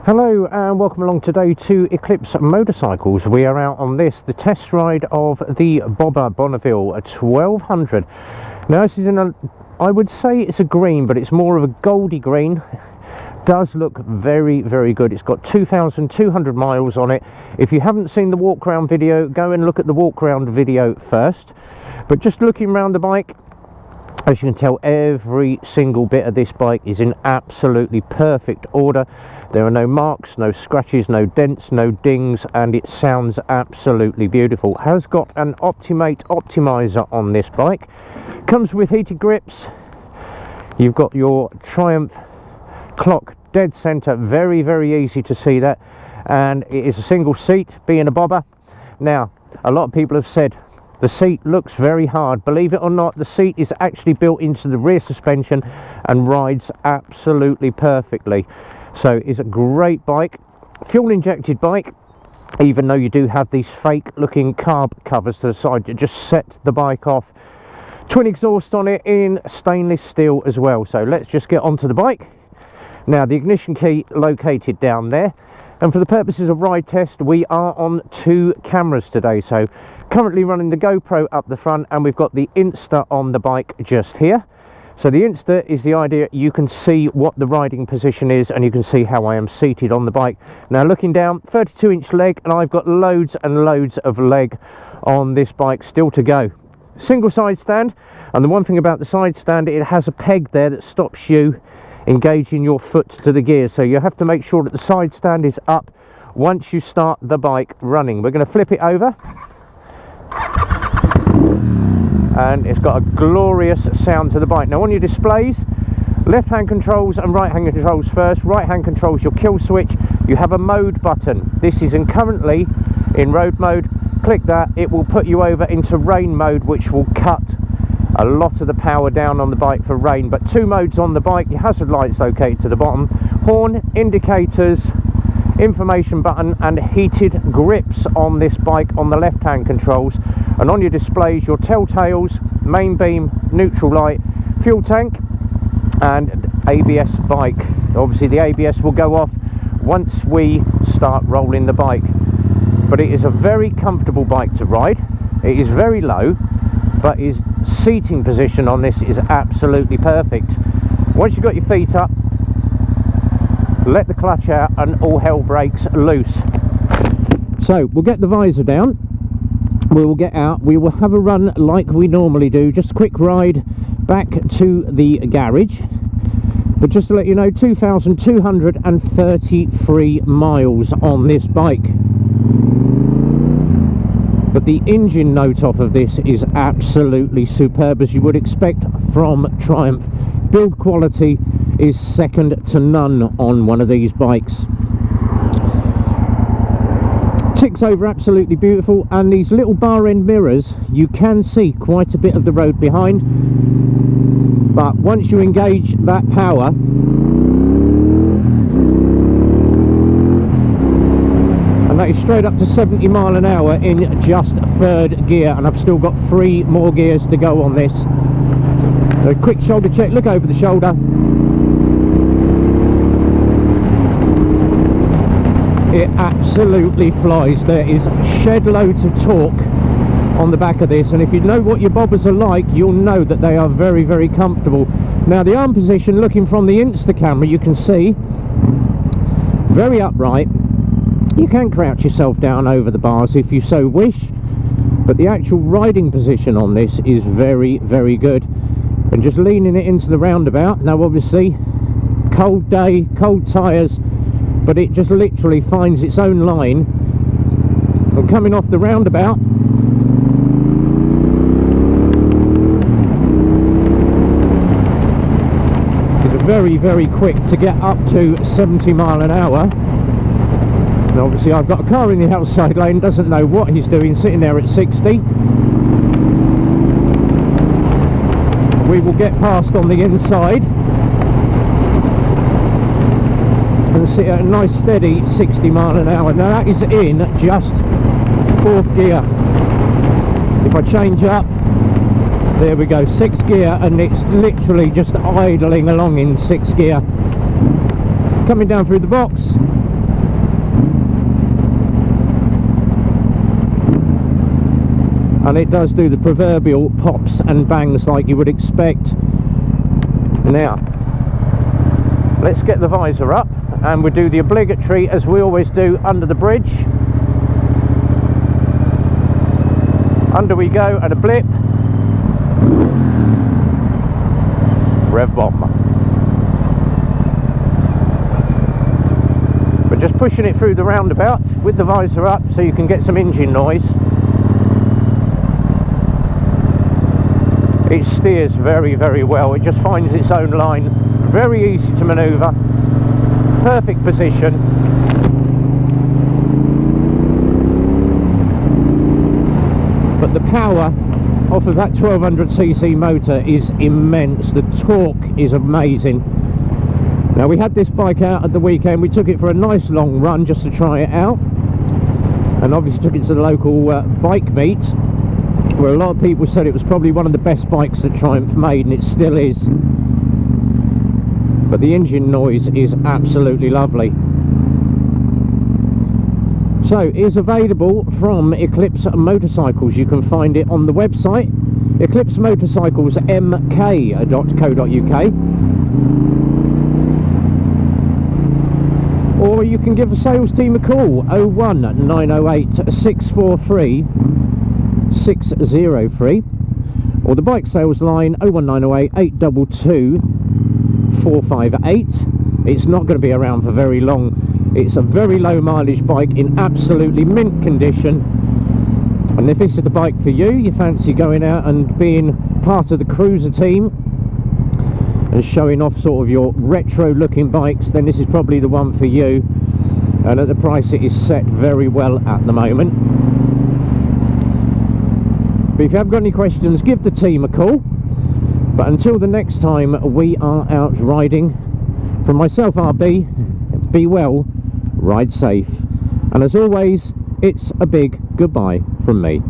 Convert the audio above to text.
Hello and welcome along today to Eclipse Motorcycles. We are out on the test ride of the Bobber Bonneville 1200. Now this is I would say it's a green, but it's more of a goldy green. Does look very good. It's got 2,200 miles on it. If you haven't seen the walk around video, go and look at the walk around video first. But just looking around the bike, as you can tell, every single bit of this bike is in absolutely perfect order. There are no marks, no scratches, no dents, no dings, and it sounds absolutely beautiful. Has got an Optimate optimizer on this bike. Comes with heated grips. You've got your Triumph clock dead center, very easy to see that, and it is a single seat, being a bobber. Now, a lot of people have said the seat looks very hard. Believe it or not, the seat is actually built into the rear suspension and rides absolutely perfectly. So it's a great bike, fuel injected bike, even though you do have these fake looking carb covers to the side that just set the bike off. Twin exhaust on it in stainless steel as well. So let's just get onto the bike. Now, the ignition key located down there, and for the purposes of ride test we are on 2 cameras today. So currently running the GoPro up the front, and we've got the Insta on the bike just here. So the Insta is the idea you can see what the riding position is, and you can see how I am seated on the bike. Now looking down, 32-inch leg, and I've got loads and loads of leg on this bike still to go. Single side stand, and the one thing about the side stand, it has a peg there that stops you engaging your foot to the gear. So you have to make sure that the side stand is up once you start the bike running. We're going to flip it over, and it's got a glorious sound to the bike. Now on your displays, left hand controls and right hand controls first. Right hand controls your kill switch. You have a mode button. This is currently in road mode. Click that, it will put you over into rain mode, which will cut a lot of the power down on the bike for rain. But 2 modes on the bike. Your hazard lights located to the bottom, horn, indicators, information button, and heated grips on this bike on the left hand controls. And on your displays, your telltales, main beam, neutral light, fuel tank, and ABS bike. Obviously the ABS will go off once we start rolling the bike. But it is a very comfortable bike to ride. It is very low, but his seating position on this is absolutely perfect. Once you've got your feet up, let the clutch out and all hell breaks loose. So we'll get the visor down, we will get out, we will have a run like we normally do, just a quick ride back to the garage. But just to let you know, 2,233 miles on this bike. But the engine note off of this is absolutely superb, as you would expect from Triumph. Build quality is second to none on one of these bikes. Ticks over absolutely beautiful, and these little bar end mirrors, you can see quite a bit of the road behind, but once you engage that power, and that is straight up to 70 mile an hour in just 3rd gear, and I've still got 3 more gears to go on this. A quick shoulder check, look over the shoulder. It absolutely flies. There is shed loads of torque on the back of this, and if you know what your bobbers are like, you'll know that they are very comfortable. Now the arm position, looking from the Insta camera, you can see very upright. You can crouch yourself down over the bars if you so wish, but the actual riding position on this is very good. And just leaning it into the roundabout, now obviously cold day, cold tyres, but it just literally finds its own line. And coming off the roundabout, it's very quick to get up to 70 mile an hour. And obviously I've got a car in the outside lane, doesn't know what he's doing, sitting there at 60. We will get past on the inside and sit at a nice steady 60 mile an hour. Now that is in just 4th gear. If I change up, there we go, 6th gear, and it's literally just idling along in 6th gear. Coming down through the box, and it does do the proverbial pops and bangs like you would expect. Now let's get the visor up and we'll do the obligatory, as we always do, under the bridge. Under we go, and a blip. Rev bomb. We're just pushing it through the roundabout with the visor up so you can get some engine noise. It steers very, very well. It just finds its own line. Very easy to manoeuvre. Perfect position. But the power off of that 1200cc motor is immense. The torque is amazing. Now, we had this bike out at the weekend. We took it for a nice long run just to try it out, and obviously took it to the local bike meet, where a lot of people said it was probably one of the best bikes that Triumph made, and it still is. But the engine noise is absolutely lovely. So it is available from Eclipse Motorcycles. You can find it on the website eclipsemotorcyclesmk.co.uk, or you can give the sales team a call, 01908 643 603, or the bike sales line 01908 822 458. It's not going to be around for very long. It's a very low mileage bike in absolutely mint condition, and if this is the bike for you, you fancy going out and being part of the cruiser team and showing off sort of your retro looking bikes, then this is probably the one for you. And at the price it is set very well at the moment. But if you haven't got any questions, give the team a call. But until the next time we are out riding, from myself, RB, be well, ride safe, and as always, it's a big goodbye from me.